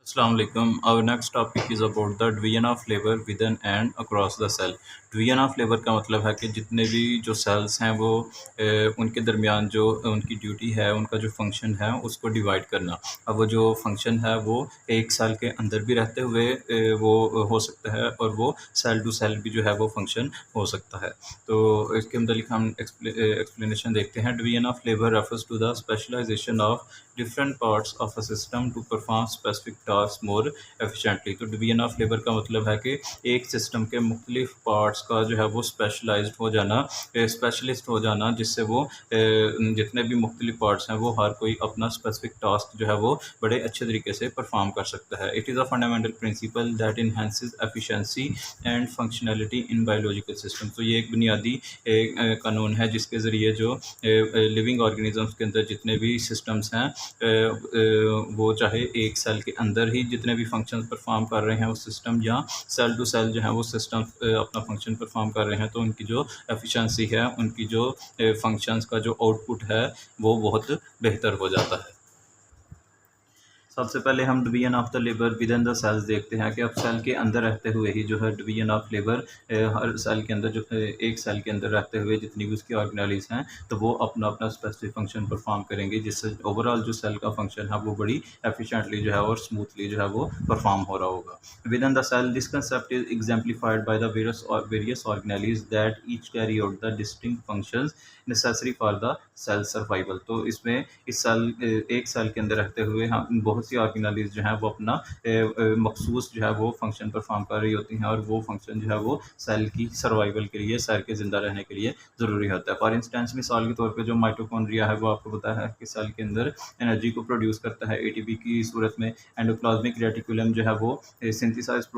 Assalamu alaikum. Our next topic is about the division of labor within and across the cell. Division of labour का मतलब है कि जितने भी जो सेल्स हैं वो उनके दरमियान जो उनकी ड्यूटी है, उनका जो फंक्शन है उसको डिवाइड करना। अब वो जो फंक्शन है वो एक सेल के अंदर भी रहते हुए वो हो सकता है और वो सेल टू सेल भी जो है वो फंक्शन हो सकता है। तो इसके मतलब हम एक्सप्लेनेशन देखते हैं। Division of labour refers to the specialisation of different parts of a system to perform specific task more efficiently. तो डिवीजन ऑफ लेबर का मतलब है कि एक सिस्टम के मुख्तलिफ पार्ट्स का जो है वो स्पेशलाइज्ड हो जाना, स्पेशलिस्ट हो जाना, जिससे वो जितने भी मुख्तलिफ पार्ट्स हैं वो हर कोई अपना स्पेसिफिक टास्क जो है वो बड़े अच्छे तरीके से परफॉर्म कर सकता है। It is a fundamental principle that enhances efficiency and functionality in biological system. तो ये एक बुनियादी कानून है जिसके ज़रिए जो लिविंग ऑर्गेनिजम्स के अंदर जितने भी सिस्टम्स हैं वो चाहे एक सेल के अंदर ही जितने भी फंक्शन परफॉर्म कर रहे हैं वो सिस्टम, या सेल टू सेल जो है वो सिस्टम अपना फंक्शन परफॉर्म कर रहे हैं, तो उनकी जो एफिशिएंसी है, उनकी जो फंक्शंस का जो आउटपुट है वो बहुत बेहतर हो जाता है। सबसे पहले हम division of the labour within the cells देखते हैं कि अब सेल के अंदर रहते हुए ही जो है डिवीजन ऑफ लेबर हर सेल के अंदर जो एक सेल के अंदर रहते हुए जितनी भी उसकी ऑर्गेनाइज हैं तो वो अपना अपना स्पेसिफिक फंक्शन परफॉर्म करेंगे, जिससे ओवरऑल जो सेल का फंक्शन है वो बड़ी एफिशिएंटली जो है और स्मूथली जो है वो परफॉर्म हो रहा होगा। Within the cell this concept is exemplified by the various organelles that each carry out the distinct functions necessary for the cell survival. तो इसमें इस सेल एक सेल के अंदर रहते हुए हम बहुत सी ऑर्गेनाइज जो है वो अपना मखसूस जो है वो फंक्शन परफॉर्म कर रही होती हैं, और वो फंक्शन जो है वो सेल की सर्वाइवल के लिए, सेल के ज़िंदा रहने के लिए ज़रूरी होता है। फॉर इंस्टेंस मिसाल के तौर पे जो माइटोकॉन्ड्रिया है वो आपको पता है कि सेल के अंदर एनर्जी को प्रोड्यूस करता है एटीपी की सूरत में। एंडोप्लाज्मिक रेटिकुलम जो है वो सिंथेसाइज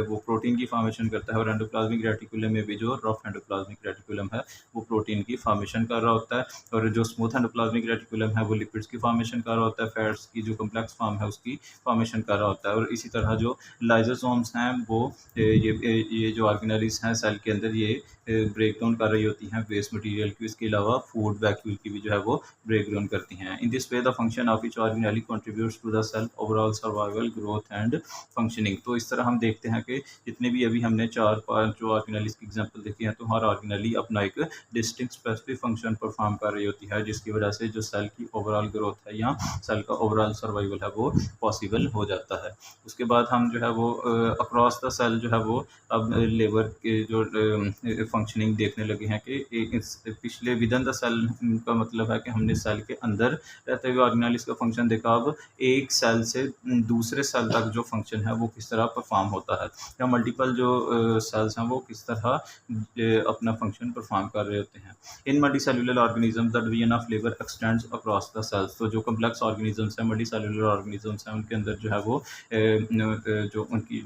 वो प्रोटीन की फॉर्मेशन करता है, और एंडोप्लाज्मिक रेटिकुलम में भी जो रफ एंडोप्लाज्मिक रेटिकुलम है वो प्रोटीन की फॉर्मेशन कर रहा होता है, और जो स्मूथ एंडोप्लाज्मिक रेटिकुलम है वो लिपिड्स की फॉर्मेशन कर रहा होता है, फैट्स की जो कम्प्लेक्स फॉर्म है उसकी फॉर्मेशन कर रहा होता है। और इसी तरह जो लाइजोसोम्स हैं वो ये जो ऑर्गेनेलिज हैं सेल के अंदर ये ब्रेक डाउन कर रही होती हैं वेस्ट मटेरियल की, इसके अलावा फूड वैक्यूल की भी जो है वो ब्रेक डाउन करती हैं। In this way the function of each organelle contributes to the cell overall survival, growth and functioning. तो इस तरह हम देखते हैं कि जितने भी अभी हमने 4-5 जो ऑर्गेनेलिज की एग्जाम्पल देखी हैं तो हर ऑर्गेनेली अपना एक डिस्टिंक्ट स्पेसिफिक फंक्शन परफॉर्म कर रही होती है, जिसकी वजह से जो सेल की ओवरऑल ग्रोथ है या सेल का ओवरऑल सर्वाइवल है वो पॉसिबल हो जाता है। उसके बाद हम जो है वो अक्रॉस द सेल जो है वो अब लेबर के जो फंक्शनिंग देखने लगे हैं कि पिछले विद इन द सेल का मतलब है कि हमने सेल के अंदर रहते हुए ऑर्गेनाइज का फंक्शन देखा। अब एक सेल से दूसरे सेल तक जो फंक्शन है वो किस तरह परफॉर्म होता है, या मल्टीपल जो सेल्स हैं वो किस तरह अपना फंक्शन परफॉर्म कर रहे होते हैं। In multicellular organism the division of labour extends across the cells. तो जो कम्प्लेक्स ऑर्गेनिजम्स हैं, मल्टीसेलुलर ऑर्गेनिजम्स हैं, उनके अंदर जो है वो जो उनकी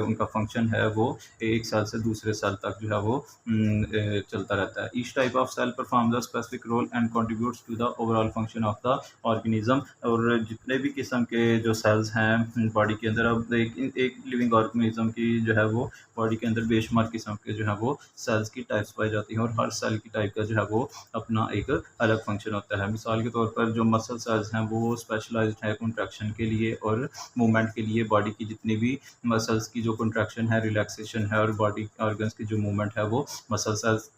उनका फंक्शन है वो एक सेल से दूसरे सेल तक जो है वो चलता रहता है। Each type of cell perform the specific role and contributes to the overall function of the organism. और जितने भी किस्म के जो सेल्स हैं बॉडी के अंदर, अब एक लिविंग ऑर्गेनिज्म की जो है वो बॉडी के अंदर बेशुमार किस्म के जो है वो सेल्स की टाइप्स पाई जाती हैं, और हर सेल की टाइप का जो है वो अपना एक अलग फंक्शन होता है। मिसाल के तौर पर जो मसल सेल्स हैं वो स्पेशलाइज्ड है कॉन्ट्रैक्शन के लिए और मूवमेंट के लिए। बॉडी की जितनी भी मसल्स की जो कॉन्ट्रैक्शन है, रिलैक्सेशन है, और बॉडी ऑर्गन्स की जो मूवमेंट है वो मसल सेल्स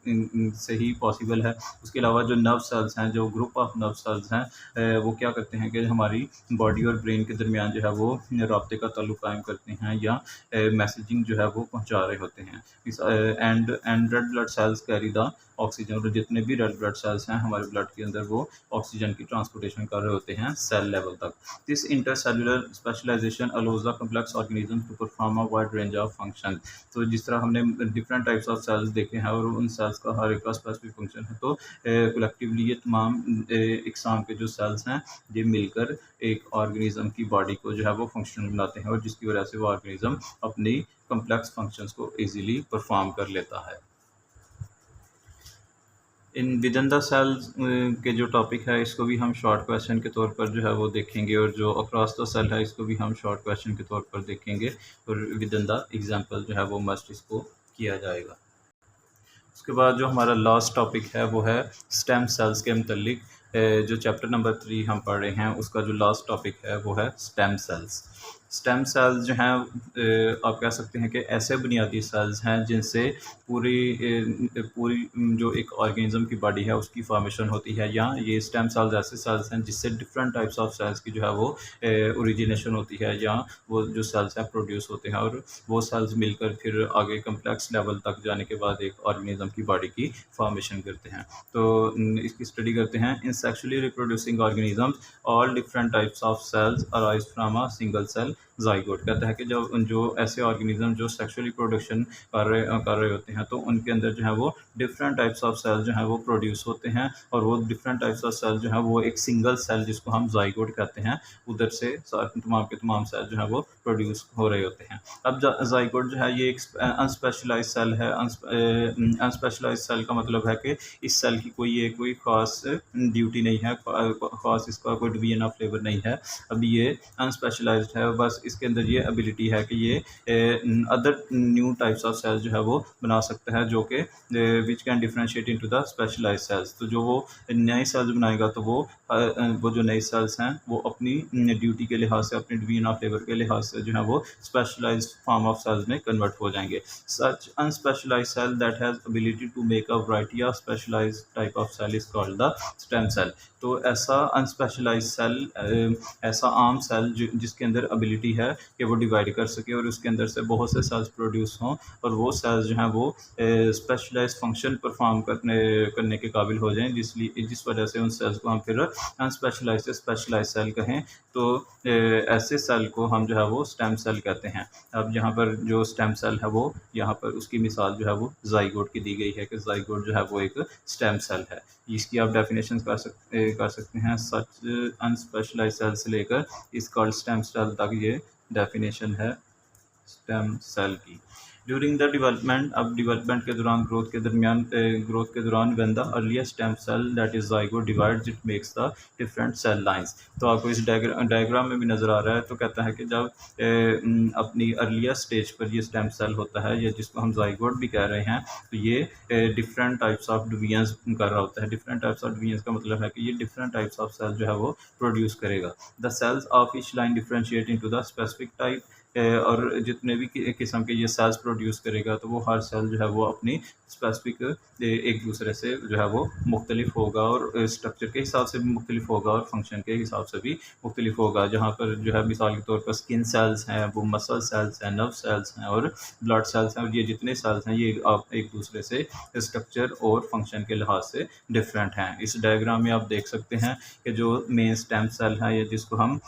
से ही पॉसिबल है। उसके अलावा जो नर्व सेल्स हैं, जो ग्रुप ऑफ नर्व सेल्स हैं, वो क्या करते हैं कि हमारी बॉडी और ब्रेन के दरमियान जो है वो राब्ते का ताल्लुक कायम करते हैं, या मैसेजिंग जो है वो पहुंचा रहे होते हैं। And red blood cells carry the oxygen. और जितने भी रेड ब्लड सेल्स हैं हमारे ब्लड के अंदर वो ऑक्सीजन की ट्रांसपोर्टेशन कर रहे होते हैं सेल लेवल तक। This intercellular specialisation allows the complex organism to perform a wide range of function. तो जिस तरह हमने डिफरेंट टाइप्स ऑफ सेल्स देखे हैं और उन सेल्स का हर एक का स्पेसिफिक फंक्शन है, तो कलेक्टिवली ये तमाम इकसाम के जो सेल्स हैं ये मिलकर एक ऑर्गेनिज्म की बॉडी को जो है वो फंक्शनल बनाते हैं, और जिसकी वजह से वो ऑर्गेनिज्म अपनी कम्प्लेक्स फंक्शंस को ईजिली परफॉर्म कर लेता है। In within the cells के जो टॉपिक है इसको भी हम शॉर्ट क्वेश्चन के तौर पर जो है वो देखेंगे, और जो अक्रॉस द सेल है इसको भी हम शॉर्ट क्वेश्चन के तौर पर देखेंगे, और विद इन द एग्जांपल जो है वो मस्ट इसको किया जाएगा। उसके बाद जो हमारा लास्ट टॉपिक है वो है स्टेम सेल्स के मतलब जो चैप्टर नंबर 3 हम पढ़ रहे हैं उसका जो लास्ट टॉपिक है वो है स्टेम सेल्स। स्टेम सेल्स जो हैं आप कह सकते हैं कि ऐसे बुनियादी सेल्स हैं जिनसे पूरी जो एक ऑर्गेनिज्म की बॉडी है उसकी फॉर्मेशन होती है, या ये स्टेम सेल्स ऐसे सेल्स हैं जिससे डिफरेंट टाइप्स ऑफ सेल्स की जो है वो ओरिजिनेशन होती है, या वो जो सेल्स हैं प्रोड्यूस होते हैं, और वो सेल्स मिलकर फिर आगे कम्प्लेक्स लेवल तक जाने के बाद एक ऑर्गेनिज्म की बॉडी की फॉर्मेशन करते हैं। तो इसकी स्टडी करते हैं। In sexually reproducing organisms all different types of cells arise from a single cell zygote. कहता है कि जब जो ऐसे ऑर्गेनिज्म जो सेक्सुअली प्रोडक्शन कर रहे होते हैं तो उनके अंदर जो है वो डिफरेंट टाइप्स ऑफ सेल जो है वो प्रोड्यूस होते हैं, और वो डिफरेंट टाइप्स ऑफ सेल जो है वो एक सिंगल सेल जिसको हम ज़ाइगोट कहते हैं उधर से तमाम के तमाम सेल जो है वो प्रोड्यूस हो रहे होते हैं। अब ज़ाइगोट जो है ये एक अनस्पेशलाइज्ड सेल है। अनस्पेशलाइज्ड सेल का मतलब है कि इस सेल की कोई ख़ास ड्यूटी नहीं है, ख़ास इसका कोई डिवीजन ऑफ लेबर नहीं है। अब ये अनस्पेशलाइज्ड है, बस इसके अंदर ये एबिलिटी है कि ये other new types of cells जो है वो बना सकता है, जो कि which can differentiate into the specialised cells. तो जो वो नए सेल्स बनाएगा तो वो जो नए सेल्स हैं वो अपनी ड्यूटी के लिहाज से, अपनी डिवीजन ऑफ लेबर के लिहाज से जो है वो स्पेशलाइज्ड फॉर्म ऑफ सेल्स में कन्वर्ट हो जाएंगे। Such unspecialised cell that has ability to make a variety of specialised type of cell is called the stem cell. तो ऐसा अनस्पेशलाइज्ड सेल, ऐसा आम सेल जिसके अंदर एबिलिटी है कि वो डिवाइड कर सके और उसके अंदर से बहुत से सेल्स प्रोड्यूस हों, और वो सेल्स जो हैं वो स्पेशलाइज्ड फंक्शन परफॉर्म करने के काबिल हो जाएं, जिस वजह से उन सेल्स को हम फिर अनस्पेशलाइज्ड से स्पेशलाइज्ड सेल कहें। तो ऐसे सेल को हम जो है वो स्टेम सेल कहते हैं। अब यहाँ पर जो स्टेम सेल है वो यहाँ पर उसकी मिसाल जो है वो ज़ाइगोट की दी गई है कि ज़ाइगोट जो है वो एक स्टेम सेल है। इसकी आप डेफिनेशन कर सकते हैं। सच अनस्पेशलाइज्ड सेल से लेकर इस कॉल्ड स्टेम सेल तक ये डेफिनेशन है स्टेम सेल की। ड्यूरिंग द डेवलपमेंट, अब डेवलपमेंट के दौरान ग्रोथ के दौरान when the earliest stem cell that is zygote divides it makes the different cell lines. तो आपको इस डायग्राम में भी नज़र आ रहा है। तो कहता है कि जब अपनी अर्लीस्ट स्टेज पर ये स्टेम सेल होता है, या जिसको हम ज़ाइगोट भी कह रहे हैं, तो ये डिफरेंट टाइप्स ऑफ डिवीजन्स कर रहा होता है। डिफरेंट टाइप्स ऑफ डिवीजन्स का मतलब है कि ये डिफरेंट टाइप्स ऑफ सेल जो है वो प्रोड्यूस करेगा। The cells of each line differentiate into the specific type, और जितने भी किस्म के ये सेल्स प्रोड्यूस करेगा तो वो हर सेल जो है वो अपनी स्पेसिफिक एक दूसरे से जो है वो मुख्तलिफ होगा, और स्ट्रक्चर के हिसाब से भी मुख्तलिफ होगा और फंक्शन के हिसाब से भी मुख्तलिफ होगा। जहाँ पर जो है मिसाल के तौर पर स्किन सेल्स हैं, वो मसल सेल्स हैं, नर्व सेल्स हैं और ब्लड सेल्स हैं, और ये जितने सेल्स हैं ये आप एक दूसरे से स्ट्रक्चर और फंक्शन के लिहाज से डिफरेंट हैं। इस डायग्राम में आप देख सकते हैं कि जो मेन स्टेम सेल है, या जिसको हम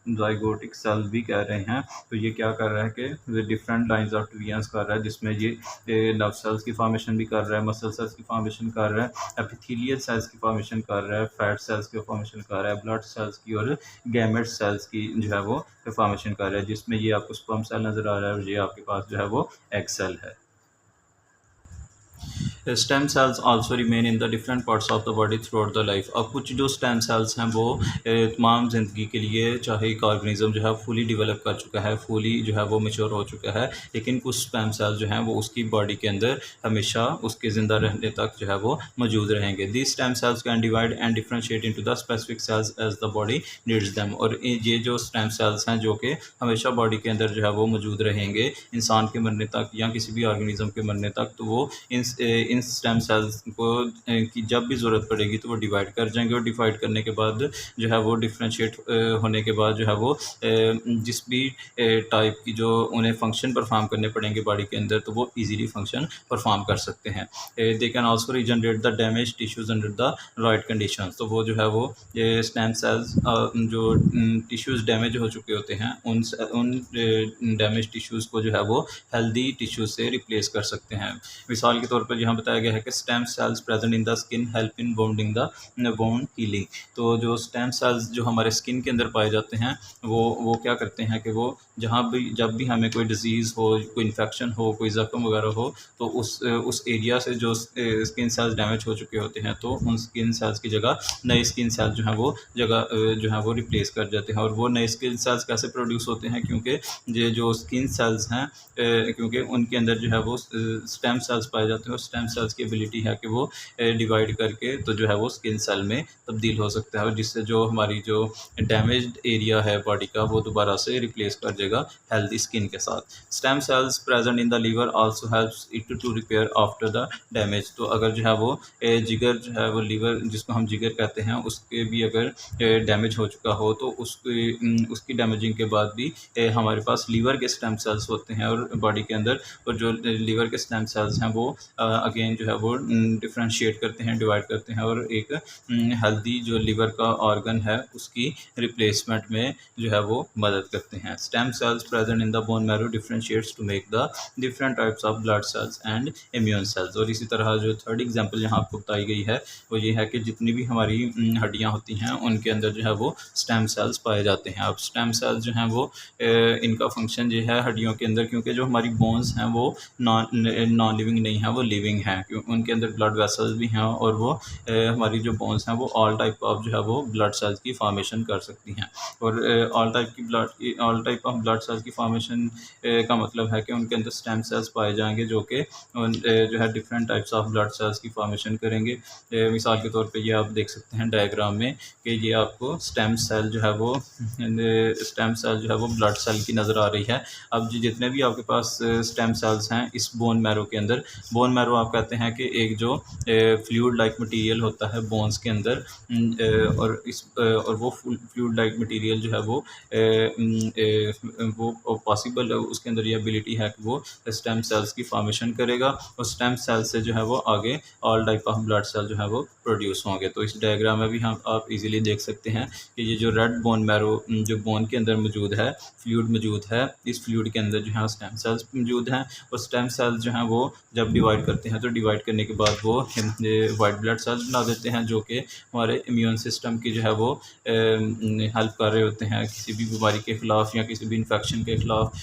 ज़ाइगोटिक सेल भी कह रहे हैं, तो ये क्या कर रहा है कि डिफरेंट लाइंस ऑफ डिवीजन्स कर रहा है, जिसमें ये नर्व सेल्स की फॉर्मेशन भी कर रहा है, मसल सेल्स की फॉर्मेशन कर रहा है, एपिथेलियल सेल्स की फॉर्मेशन कर रहा है, फैट सेल्स की फॉर्मेशन कर रहा है, ब्लड सेल्स की और गैमेट सेल्स की जो है वो फॉर्मेशन कर रहा है, जिसमें ये आपको स्पर्म सेल नज़र आ रहा है और ये आपके पास जो है वो एग सेल है। Stem cells also remain in the different parts of the body through out the life. अब कुछ जो स्टेम सेल्स हैं वो तमाम ज़िंदगी के लिए, चाहे एक ऑर्गेनिज्म जो है फुली डेवलप कर चुका है, फुली जो है वो मैच्योर हो चुका है, लेकिन कुछ स्टेम सेल्स जो हैं वो उसकी बॉडी के अंदर हमेशा उसके ज़िंदा रहने तक जो है वो मौजूद रहेंगे। These stem cells can divide and differentiate into the specific cells as the body needs them. और ये जो स्टेम सेल्स हैं जो कि हमेशा बॉडी के अंदर जो है वो मौजूद रहेंगे इंसान के मरने तक या किसी भी ऑर्गेनिज्म के मरने तक, तो वो इन स्टेम सेल्स को की जब भी ज़रूरत पड़ेगी तो वो डिवाइड कर जाएंगे, और डिवाइड करने के बाद जो है वो डिफरेंशिएट होने के बाद जो है वो जिस भी टाइप की जो उन्हें फंक्शन परफॉर्म करने पड़ेंगे बॉडी के अंदर, तो वो इजीली फंक्शन परफॉर्म कर सकते हैं। They can also regenerate the damage tissues under the right conditions. तो वो जो है वो स्टेम सेल्स जो टिश्यूज़ डैमेज हो चुके होते हैं उन डैमेज टिश्यूज़ को जो है वो हेल्दी टिश्यूज़ से रिप्लेस कर सकते हैं। मिसाल के तौर पर यहाँ बताया गया है कि stem cells present in the skin help in bounding the wound healing. तो जो स्टेम सेल्स जो हमारे स्किन के अंदर पाए जाते हैं वो क्या करते हैं कि वो जब भी हमें कोई डिजीज़ हो, कोई इन्फेक्शन हो, कोई ज़ख्म वगैरह हो, तो उस एरिया से जो स्किन सेल्स डैमेज हो चुके होते हैं तो उन स्किन सेल्स की जगह नए स्किन सेल्स जो है वो रिप्लेस कर जाते हैं। और वो नए स्किन सेल्स कैसे प्रोड्यूस होते हैं, क्योंकि ये जो स्किन सेल्स हैं क्योंकि उनके अंदर जो है वो स्टेम सेल्स पाए जाते हैं, और स्टेम सेल्स की एबिलिटी है कि वो डिवाइड करके तो जो है वो स्किन सेल में तब्दील हो सकता है, और जिससे जो हमारी जो डैमेज्ड एरिया है बॉडी का वो दोबारा से रिप्लेस कर देगा हेल्दी स्किन के साथ। Stem cells present in the liver also helps it to repair after the damage. तो अगर जो है वो जिगर जो है वो लीवर जिसको हम जिगर कहते हैं उसके भी अगर डैमेज हो चुका हो तो उसकी डैमेजिंग के बाद भी हमारे पास लीवर के स्टेम सेल्स होते हैं और बॉडी के अंदर, और जो लीवर के स्टेम सेल्स हैं वो अगेन जो है वो डिफ्रेंशिएट करते हैं, डिवाइड करते हैं और एक हेल्दी जो लीवर का ऑर्गन है उसकी रिप्लेसमेंट में जो है वो मदद करते हैं। Stem cells present in the bone marrow differentiates to make the different types of blood cells and immune cells. और इसी तरह जो थर्ड एग्जांपल यहाँ आपको बताई गई है वो ये है कि जितनी भी हमारी हड्डियाँ होती हैं उनके अंदर जो है वो स्टेम सेल्स पाए जाते हैं। अब स्टेम सेल्स जो हैं वो इनका फंक्शन जो है हड्डियों के अंदर, क्योंकि जो हमारी बोन्स हैं वो नॉन लिविंग नहीं है, वो लिविंग हैं, क्योंकि उनके अंदर ब्लड वेसल्स भी हैं और वो हमारी जो बोन्स हैं वो ऑल टाइप ऑफ जो है वो ब्लड सेल्स की फॉर्मेशन कर सकती हैं। और all type of blood sales की फॉर्मेशन का मतलब है कि उनके अंदर स्टेम सेल्स पाए जाएंगे जो कि जो है different types of blood sales की फॉर्मेशन करेंगे। मिसाल के तौर पे ये आप देख सकते हैं डायग्राम में कि ये आपको स्टेम सेल जो है वो ब्लड सेल की नज़र आ रही है। अब जितने भी आपके पास स्टेम सेल्स हैं इस बोन मैरो के अंदर, बोन मैरो आप कहते हैं कि एक जो फ्लूइड लाइक मटेरियल होता है बोन्स के अंदर, और वो फ्लूइड लाइक मटेरियल जो है वो पॉसिबल उसके अंदर ये एबिलिटी है कि वो स्टेम सेल्स की फॉर्मेशन करेगा और स्टेम सेल से जो है वो आगे all type of blood cell जो है वो प्रोड्यूस होंगे। तो इस डायग्राम में भी हम आप इजीली देख सकते हैं कि ये जो रेड बोन मैरो जो बोन के अंदर मौजूद है, फ्लूइड मौजूद है, इस फ्लूइड के अंदर जो है स्टेम सेल्स मौजूद हैं और स्टेम सेल्स जो हैं वो जब डिवाइड करते हैं तो डिवाइड करने के बाद वो वाइट ब्लड सेल्स बना देते हैं जो कि हमारे इम्यून सिस्टम की जो है वो हेल्प कर रहे होते हैं किसी भी बीमारी के ख़िलाफ़ या किसी भी इन्फेक्शन के ख़िलाफ़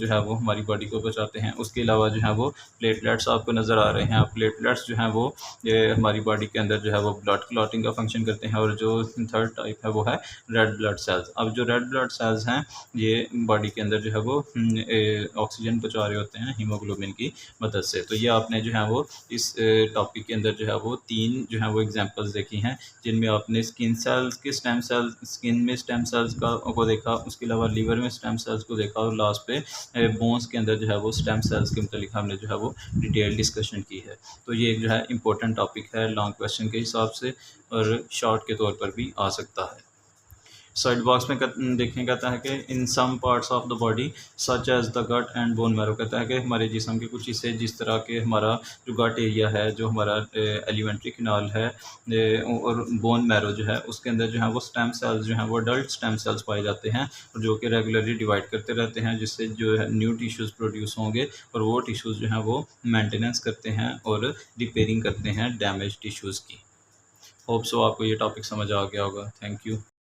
जो है वो हमारी बॉडी को बचाते हैं। उसके अलावा जो है वो प्लेटलेट्स आपको नज़र आ रहे हैं। प्लेटलेट्स जो हैं वो हमारी बॉडी के अंदर जो है वो ब्लड क्लॉटिंग का फंक्शन करते हैं। और जो थर्ड टाइप है वो है रेड ब्लड सेल्स। अब जो रेड ब्लड सेल्स हैं ये बॉडी के अंदर जो है वो ऑक्सीजन पहुँचा रहे होते हैं हीमोग्लोबिन की मदद से। तो ये आपने जो है वो इस टॉपिक के अंदर जो है वो 3 जो है वो एग्जांपल्स देखी हैं जिनमें आपने स्किन सेल्स के स्टेम सेल्स, स्किन में स्टेम सेल्स को देखा, उसके अलावा लीवर में स्टेम सेल्स को देखा और लास्ट पे बोन्स के अंदर जो है वो स्टेम सेल्स के मतलब हमने जो है वो डिटेल डिस्कशन की है। तो ये एक जो है इम्पोर्टेंट टॉपिक है लॉन्ग क्वेश्चन के हिसाब से और शॉर्ट के तौर पर भी आ सकता है। साइड बॉक्स में देखें कहता है कि in some parts of the body such as the gut and bone marrow, कहता है कि हमारे जिस्म के कुछ हिस्से जिस तरह के हमारा जो गट एरिया है, जो हमारा एलिमेंट्री किनाल है और बोन मैरो जो है उसके अंदर जो है वो स्टेम सेल्स जो हैं वो अडल्ट स्टेम सेल्स पाए जाते हैं और जो कि रेगुलरली डिवाइड करते रहते हैं जिससे जो है न्यू टिश्यूज़ प्रोड्यूस होंगे और वो टिश्यूज़ जो हैं वो मेंटेनेंस करते हैं और रिपेयरिंग करते हैं डैमेज टिश्यूज़ की। होप सो आपको ये टॉपिक समझ आ गया होगा। Thank you.